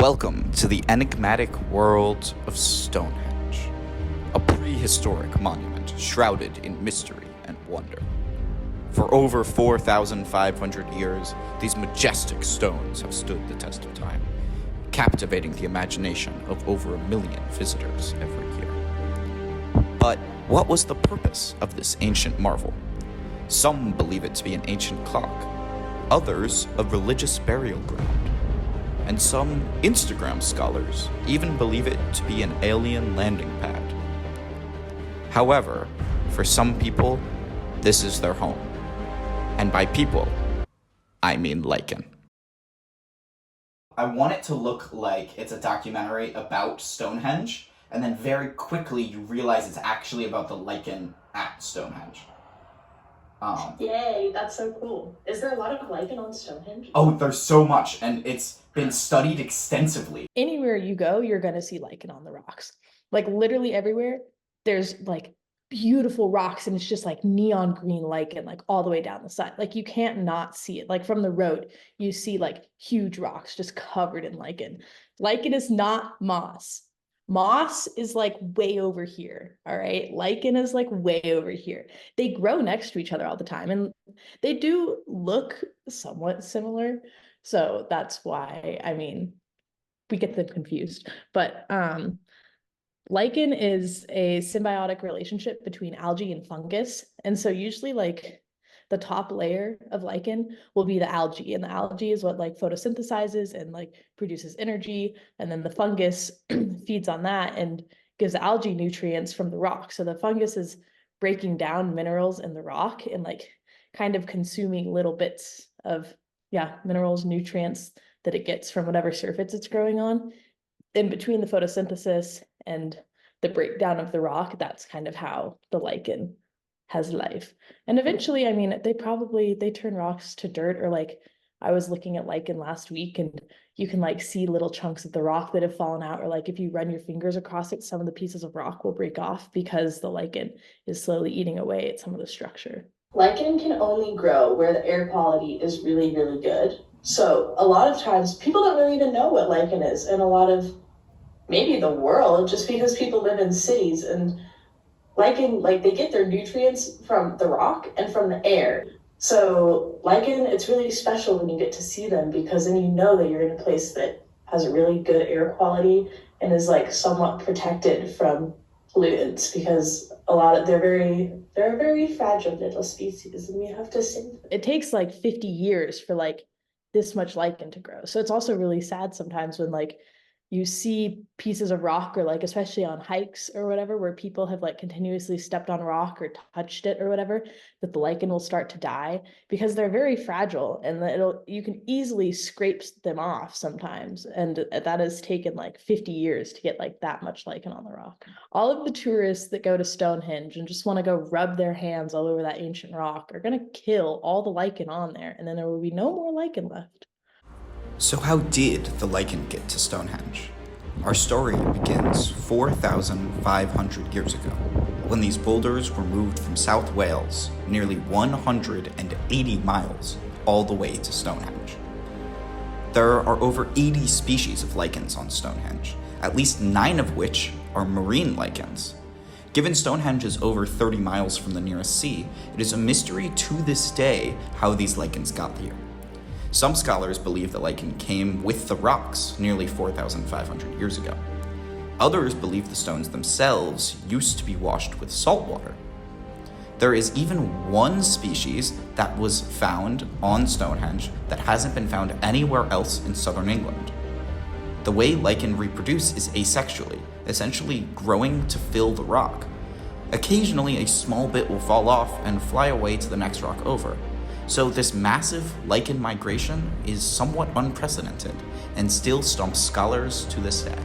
Welcome to the enigmatic world of Stonehenge, a prehistoric monument shrouded in mystery and wonder. For over 4,500 years, these majestic stones have stood the test of time, captivating the imagination of over 1 million visitors every year. But what was the purpose of this ancient marvel? Some believe it to be an ancient clock, others a religious burial ground, and some Instagram scholars even believe it to be an alien landing pad. However, for some people, this is their home. And by people, I mean lichen. I want it to look like it's a documentary about Stonehenge, and then very quickly you realize it's actually about the lichen at Stonehenge. Yay, that's so cool. Is there a lot of lichen on Stonehenge? Oh, there's so much, and it's been studied extensively. Anywhere you go, you're going to see lichen on the rocks. Like literally everywhere, there's like beautiful rocks and it's just like neon green lichen, like all the way down the side. Like you can't not see it. Like from the road, you see like huge rocks just covered in lichen. Lichen is not moss. Moss is like way over here, all right? Lichen is like way over here. They grow next to each other all the time, and they do look somewhat similar. So that's why, we get them confused. But lichen is a symbiotic relationship between algae and fungus. And so usually like the top layer of lichen will be the algae, and the algae is what like photosynthesizes and like produces energy, and then the fungus feeds on that and gives the algae nutrients from the rock. So the fungus is breaking down minerals in the rock and like kind of consuming little bits of minerals, nutrients that it gets from whatever surface it's growing on. In between the photosynthesis and the breakdown of the rock, that's kind of how the lichen has life. And eventually, they turn rocks to dirt, or like I was looking at lichen last week and you can like see little chunks of the rock that have fallen out, or like if you run your fingers across it, some of the pieces of rock will break off because the lichen is slowly eating away at some of the structure. Lichen can only grow where the air quality is really, really good. So a lot of times people don't really even know what lichen is in a lot of maybe the world, just because people live in cities, and lichen, like they get their nutrients from the rock and from the air. So lichen, it's really special when you get to see them, because then you know that you're in a place that has a really good air quality and is like somewhat protected from pollutants, because they're a very fragile little species and we have to save them. It takes like 50 years for like this much lichen to grow. So it's also really sad sometimes when like you see pieces of rock, or like especially on hikes or whatever, where people have like continuously stepped on rock or touched it or whatever, that the lichen will start to die because they're very fragile, and you can easily scrape them off sometimes. And that has taken like 50 years to get like that much lichen on the rock. All of the tourists that go to Stonehenge and just want to go rub their hands all over that ancient rock are going to kill all the lichen on there, and then there will be no more lichen left. So how did the lichen get to Stonehenge? Our story begins 4,500 years ago, when these boulders were moved from South Wales, nearly 180 miles, all the way to Stonehenge. There are over 80 species of lichens on Stonehenge, at least 9 of which are marine lichens. Given Stonehenge is over 30 miles from the nearest sea, it is a mystery to this day how these lichens got here. Some scholars believe the lichen came with the rocks nearly 4,500 years ago. Others believe the stones themselves used to be washed with salt water. There is even one species that was found on Stonehenge that hasn't been found anywhere else in southern England. The way lichen reproduce is asexually, essentially growing to fill the rock. Occasionally, a small bit will fall off and fly away to the next rock over. So this massive lichen migration is somewhat unprecedented and still stumps scholars to this day.